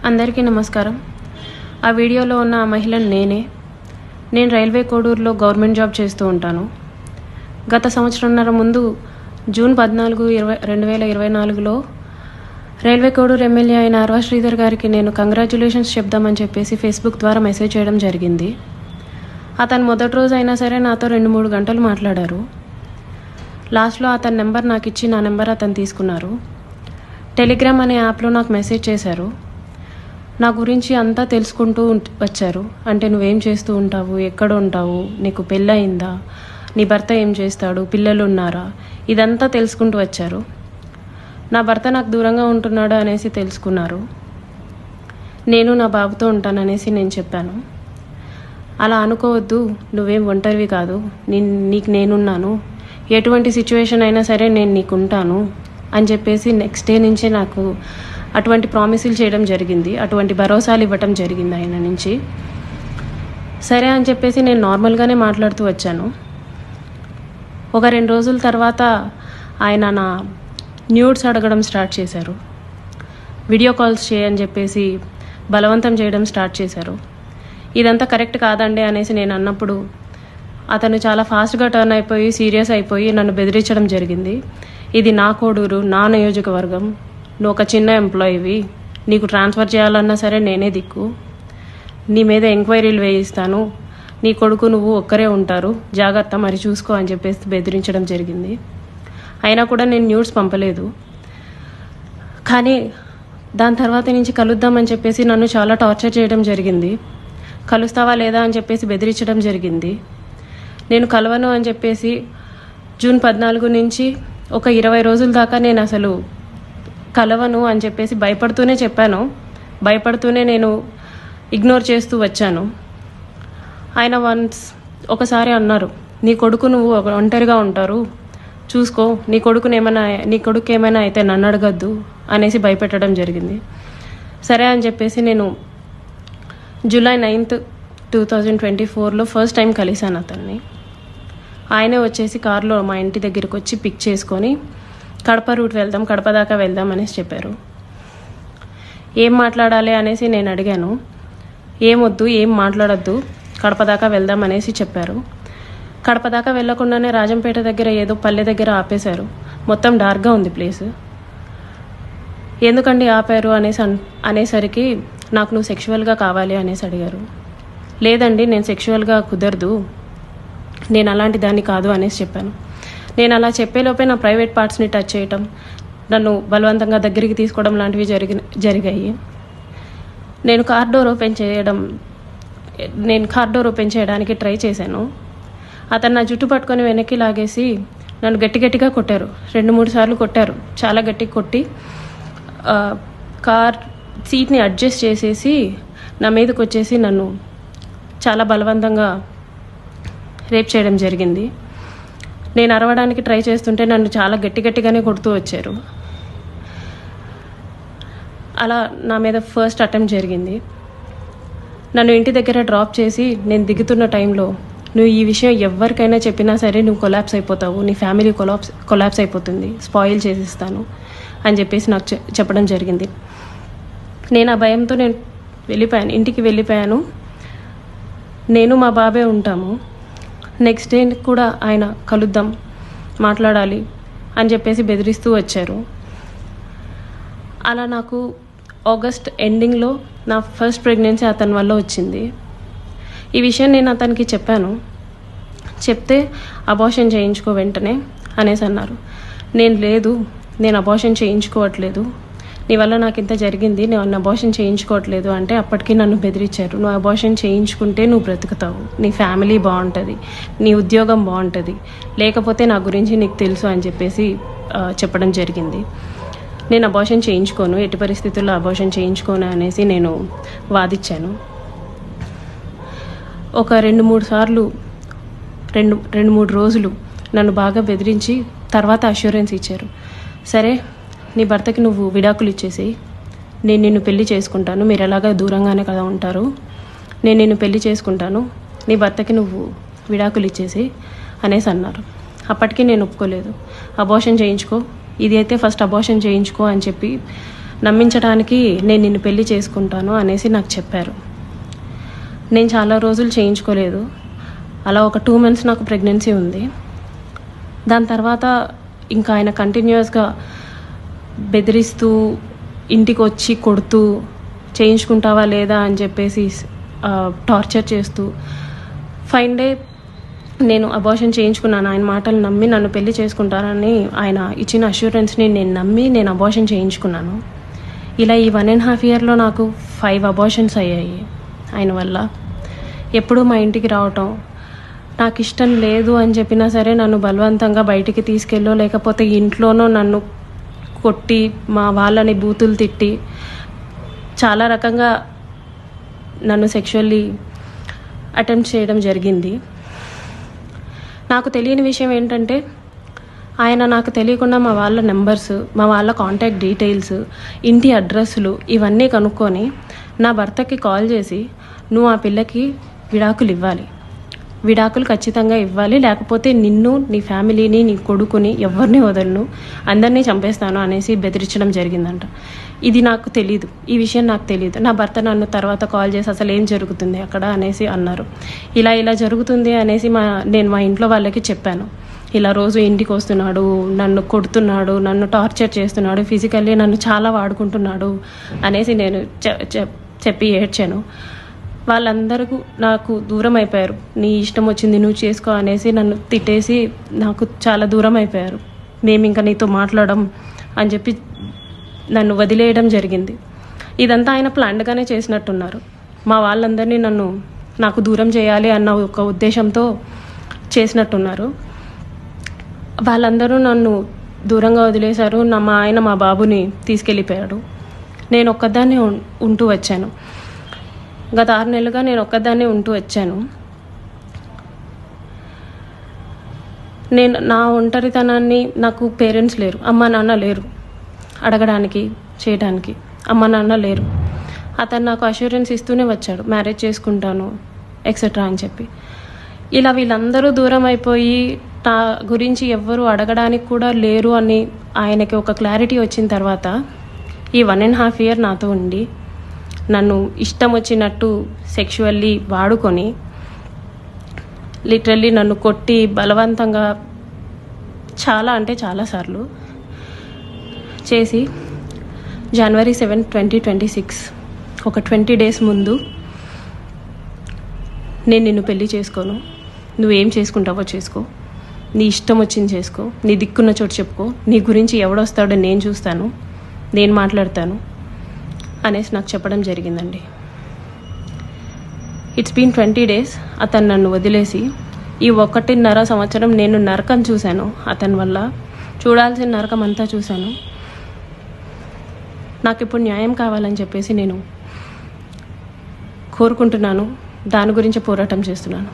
అందరికీ నమస్కారం. ఆ వీడియోలో ఉన్న ఆ మహిళను నేను రైల్వే కోడూరులో గవర్నమెంట్ జాబ్ చేస్తూ ఉంటాను. గత సంవత్సరంన్నర ముందు జూన్ 14, 2024లో రైల్వే కోడూరు ఎమ్మెల్యే అయిన ఆర్వా శ్రీధర్ గారికి నేను కంగ్రాచ్యులేషన్స్ చెప్దామని చెప్పేసి ఫేస్బుక్ ద్వారా మెసేజ్ చేయడం జరిగింది. అతను మొదటి రోజు అయినా సరే నాతో 2-3 గంటలు మాట్లాడారు. లాస్ట్లో అతని నెంబర్ నాకు ఇచ్చి నా నెంబర్ అతను తీసుకున్నారు. టెలిగ్రామ్ అనే యాప్లో నాకు మెసేజ్ చేశారు. నా గురించి అంతా తెలుసుకుంటూ వచ్చారు. అంటే నువ్వేం చేస్తూ ఉంటావు, ఎక్కడ ఉంటావు, నీకు పెళ్ళయిందా, నీ భర్త ఏం చేస్తాడు, పిల్లలు ఉన్నారా, ఇదంతా తెలుసుకుంటూ వచ్చారు. నా భర్త నాకు దూరంగా ఉంటున్నాడు అనేసి తెలుసుకున్నారు. నేను నా బాబుతో ఉంటాననేసి నేను చెప్పాను. అలా అనుకోవద్దు, నువ్వేం ఒంటరివి కాదు, నీకు నేనున్నాను, ఎటువంటి సిచ్యువేషన్ అయినా సరే నేను నీకు ఉంటాను అని చెప్పేసి నెక్స్ట్ డే నుంచే నాకు అటువంటి ప్రామిసులు చేయడం జరిగింది. అటువంటి భరోసాలు ఇవ్వటం జరిగింది ఆయన నుంచి. సరే అని చెప్పేసి నేను నార్మల్గానే మాట్లాడుతూ వచ్చాను. ఒక 2 రోజుల తర్వాత ఆయన నా న్యూడ్స్ అడగడం స్టార్ట్ చేశారు. వీడియో కాల్స్ చేయని చెప్పేసి బలవంతం చేయడం స్టార్ట్ చేశారు. ఇదంతా కరెక్ట్ కాదండి అనేసి నేను అన్నప్పుడు అతను చాలా ఫాస్ట్గా టర్న్ అయిపోయి సీరియస్ అయిపోయి నన్ను బెదిరించడం జరిగింది. ఇది నా కోడూరు, నా నియోజకవర్గం, నువ్వు ఒక చిన్న ఎంప్లాయీవి, నీకు ట్రాన్స్ఫర్ చేయాలన్నా సరే నేనే దిక్కు, నీ మీద ఎంక్వైరీలు వేయిస్తాను, నీ కొడుకు నువ్వు ఒక్కరే ఉంటారు, జాగ్రత్త మరి చూసుకో అని చెప్పేసి బెదిరించడం జరిగింది. అయినా కూడా నేను న్యూస్ పంపలేదు. కానీ దాని తర్వాత నుంచి కలుద్దామని చెప్పేసి నన్ను చాలా టార్చర్ చేయడం జరిగింది. కలుస్తావా లేదా అని చెప్పేసి బెదిరించడం జరిగింది. నేను కలవను అని చెప్పేసి జూన్ 14 నుంచి ఒక 20 రోజుల దాకా నేను అసలు కలవను అని చెప్పేసి భయపడుతూనే చెప్పాను. భయపడుతూనే నేను ఇగ్నోర్ చేస్తూ వచ్చాను. ఆయన ఒకసారి అన్నారు, నీ కొడుకు నువ్వు ఒంటరిగా ఉంటారు, చూసుకో, నీ కొడుకు ఏమైనా అయితే నన్ను అడగద్దు అనేసి భయపెట్టడం జరిగింది. సరే అని చెప్పేసి నేను జూలై 9, 2024లో ఫస్ట్ టైం కలిశాను అతన్ని. ఆయనే వచ్చేసి కారులో మా ఇంటి దగ్గరికి వచ్చి పిక్ చేసుకొని కడప రూట్ వెళ్దాం, కడప దాకా వెళ్దాం అనేసి చెప్పారు. ఏం మాట్లాడాలి అనేసి నేను అడిగాను. ఏమొద్దు, ఏం మాట్లాడొద్దు, కడప దాకా వెళ్దాం అనేసి చెప్పారు. కడప దాకా వెళ్లకుండానే రాజంపేట దగ్గర ఏదో పల్లె దగ్గర ఆపేశారు. మొత్తం డార్క్గా ఉంది ప్లేస్. ఎందుకండి ఆపారు అనేసరికి నాకు నువ్వు సెక్షువల్గా కావాలి అనేసి అడిగారు. లేదండి, నేను సెక్షువల్గా కుదరదు, నేను అలాంటి దాన్ని కాదు అనేసి చెప్పాను. నేను అలా చెప్పేలోపే నా ప్రైవేట్ పార్ట్స్ని టచ్ చేయటం, నన్ను బలవంతంగా దగ్గరికి తీసుకోవడం లాంటివి జరిగాయి. నేను కార్ డోర్ ఓపెన్ చేయడానికి ట్రై చేశాను. అతను నా జుట్టు పట్టుకొని వెనక్కి లాగేసి నన్ను గట్టిగా కొట్టారు. 2-3 సార్లు కొట్టారు. చాలా గట్టిగా కొట్టి కార్ సీట్ని అడ్జస్ట్ చేసేసి నా మీదకి వచ్చేసి నన్ను చాలా బలవంతంగా రేప్ చేయడం జరిగింది. నేను అరవడానికి ట్రై చేస్తుంటే నన్ను చాలా గట్టిగానే కొడుతూ వచ్చారు. అలా నా మీద ఫస్ట్ అటెంప్ట్ జరిగింది. నన్ను ఇంటి దగ్గర డ్రాప్ చేసి నేను దిగుతున్న టైంలో, నువ్వు ఈ విషయం ఎవరికైనా చెప్పినా సరే నువ్వు కొలాప్స్ అయిపోతావు, నీ ఫ్యామిలీ కొలాప్స్ అయిపోతుంది, స్పాయిల్ చేసిస్తాను అని చెప్పేసి నాకు చెప్పడం జరిగింది. నేను ఆ భయంతో వెళ్ళిపోయాను, ఇంటికి వెళ్ళిపోయాను. నేను మా బాబే ఉంటాము. నెక్స్ట్ డే కూడా ఆయన కలుద్దాం, మాట్లాడాలి అని చెప్పేసి బెదిరిస్తూ వచ్చారు. అలా నాకు ఆగస్ట్ ఎండింగ్లో నా ఫస్ట్ ప్రెగ్నెన్సీ అతని వల్ల వచ్చింది. ఈ విషయం నేను అతనికి చెప్పాను. చెప్తే అబార్షన్ చేయించుకో వెంటనే అనేసి అన్నారు. నేను అబార్షన్ చేయించుకోవట్లేదు, నీ వల్ల నాకు ఇంత జరిగింది, నేను అబార్షన్ చేయించుకోవట్లేదు అంటే అప్పటికి నన్ను బెదిరించారు. నువ్వు అబార్షన్ చేయించుకుంటే నువ్వు బ్రతుకుతావు, నీ ఫ్యామిలీ బాగుంటుంది, నీ ఉద్యోగం బాగుంటుంది, లేకపోతే నా గురించి నీకు తెలుసు అని చెప్పేసి చెప్పడం జరిగింది. నేను అబార్షన్ చేయించుకోను, ఎట్టి పరిస్థితుల్లో అబార్షన్ చేయించుకోను అనేసి నేను వాదించాను. ఒక 2-3 సార్లు 2-3 రోజులు నన్ను బాగా బెదిరించి తర్వాత అష్యూరెన్స్ ఇచ్చారు. సరే, నీ భర్తకి నువ్వు విడాకులు ఇచ్చేసి నేను నిన్ను పెళ్లి చేసుకుంటాను, మీరు ఎలాగా దూరంగానే కదా ఉంటారు, నేను నిన్ను పెళ్లి చేసుకుంటాను, నీ భర్తకి నువ్వు విడాకులు ఇచ్చేసి అనేసి అన్నారు. అప్పటికి నేను ఒప్పుకోలేదు. అబార్షన్ చేయించుకో, ఇది అయితే ఫస్ట్ అబార్షన్ చేయించుకో అని చెప్పి నమ్మించడానికి నేను నిన్ను పెళ్లి చేసుకుంటాను అనేసి నాకు చెప్పారు. నేను చాలా రోజులు చేయించుకోలేదు. అలా ఒక 2 months నాకు ప్రెగ్నెన్సీ ఉంది. దాని తర్వాత ఇంకా ఆయన కంటిన్యూస్గా బెదిరిస్తూ ఇంటికి వచ్చి కొడుతూ చేయించుకుంటావా లేదా అని చెప్పేసి టార్చర్ చేస్తూ ఫైన్ డే నేను అబార్షన్ చేయించుకున్నాను. ఆయన మాటలు నమ్మి నన్ను పెళ్లి చేసుకుంటారని ఆయన ఇచ్చిన అష్యూరెన్స్ని నేను నమ్మి నేను అబార్షన్ చేయించుకున్నాను. ఇలా ఈ 1.5 yearలో నాకు 5 abortions అయ్యాయి ఆయన వల్ల. ఎప్పుడూ మా ఇంటికి రావటం, నాకు ఇష్టం లేదు అని చెప్పినా సరే నన్ను బలవంతంగా బయటికి తీసుకెళ్ళో లేకపోతే ఇంట్లోనో నన్ను కొట్టి మా వాళ్ళని బూతులు తిట్టి చాలా రకంగా నన్ను సెక్షువల్లీ అటెంప్ట్ చేయడం జరిగింది. నాకు తెలియని విషయం ఏంటంటే ఆయన నాకు తెలియకుండా మా వాళ్ళ నెంబర్స్, మా వాళ్ళ కాంటాక్ట్ డీటెయిల్స్, ఇంటి అడ్రస్లు ఇవన్నీ కనుక్కొని నా భర్తకి కాల్ చేసి నువ్వు ఆ పిల్లకి విడాకులు ఇవ్వాలి, విడాకులు ఖచ్చితంగా ఇవ్వాలి, లేకపోతే నిన్ను, నీ ఫ్యామిలీని, నీ కొడుకుని ఎవరిని వదలను, అందరినీ చంపేస్తాను అనేసి బెదిరించడం జరిగిందంట. ఇది నాకు తెలీదు, ఈ విషయం నాకు తెలియదు. నా భర్త నన్ను తర్వాత కాల్ చేసి అసలు ఏం జరుగుతుంది అక్కడ అనేసి అన్నారు. ఇలా జరుగుతుంది అనేసి నేను మా ఇంట్లో వాళ్ళకి చెప్పాను. ఇలా రోజు ఇంటికి వస్తున్నాడు, నన్ను కొడుతున్నాడు, నన్ను టార్చర్ చేస్తున్నాడు, ఫిజికల్లీ నన్ను చాలా వాడుకుంటున్నాడు అనేసి నేను చెప్పి ఏడ్చాను. వాళ్ళందరూ నాకు దూరం అయిపోయారు. నీ ఇష్టం వచ్చింది నువ్వు చేసుకో అనేసి నన్ను తిట్టేసి నాకు చాలా దూరం అయిపోయారు. మేము ఇంకా నీతో మాట్లాడడం అని చెప్పి నన్ను వదిలేయడం జరిగింది. ఇదంతా ఆయన ప్లాన్డ్గానే చేసినట్టున్నారు. మా వాళ్ళందరినీ నాకు దూరం చేయాలి అన్న ఒక ఉద్దేశంతో చేసినట్టున్నారు. వాళ్ళందరూ నన్ను దూరంగా వదిలేశారు. మా ఆయన మా బాబుని తీసుకెళ్ళిపోయాడు. నేను ఒక్కదాన్నే ఉంటూ వచ్చాను. గత 6 నెలలుగా నేను ఒక్కదాన్నే ఉంటూ వచ్చాను. నేను నా ఒంటరితనాన్ని, నాకు పేరెంట్స్ లేరు, అమ్మ నాన్న లేరు అడగడానికి చేయడానికి, అమ్మ నాన్న లేరు. అతను నాకు అష్యూరెన్స్ ఇస్తూనే వచ్చాడు, మ్యారేజ్ చేసుకుంటాను ఎక్సెట్రా అని చెప్పి. ఇలా వీళ్ళందరూ దూరం అయిపోయి నా గురించి ఎవ్వరూ అడగడానికి కూడా లేరు అని ఆయనకి ఒక క్లారిటీ వచ్చిన తర్వాత ఈ 1.5 year నాతో ఉండి నన్ను ఇష్టం వచ్చినట్టు సెక్షువల్లీ వాడుకొని లిటరల్లీ నన్ను కొట్టి బలవంతంగా చాలా అంటే చాలాసార్లు చేసి January 7, 2026 ఒక 20 days ముందు నేను నిన్ను పెళ్లి చేసుకోను, నువ్వేం చేసుకుంటావో చేసుకో, నీ ఇష్టం వచ్చింది చేసుకో, నీ దిక్కున్న చోటు చెప్పుకో, నీ గురించి ఎవడొస్తాడో నేను చూస్తాను, నేను మాట్లాడతాను అనేసి నాకు చెప్పడం జరిగిందండి. It's been 20 days. అతను నన్ను వదిలేసి ఈ 1.5 సంవత్సరం నేను నరకం చూశాను. అతని వల్ల చూడాల్సిన నరకం అంతా చూశాను. నాకు ఇప్పుడు న్యాయం కావాలని చెప్పేసి నేను కోరుకుంటున్నాను. దాని గురించి పోరాటం చేస్తున్నాను.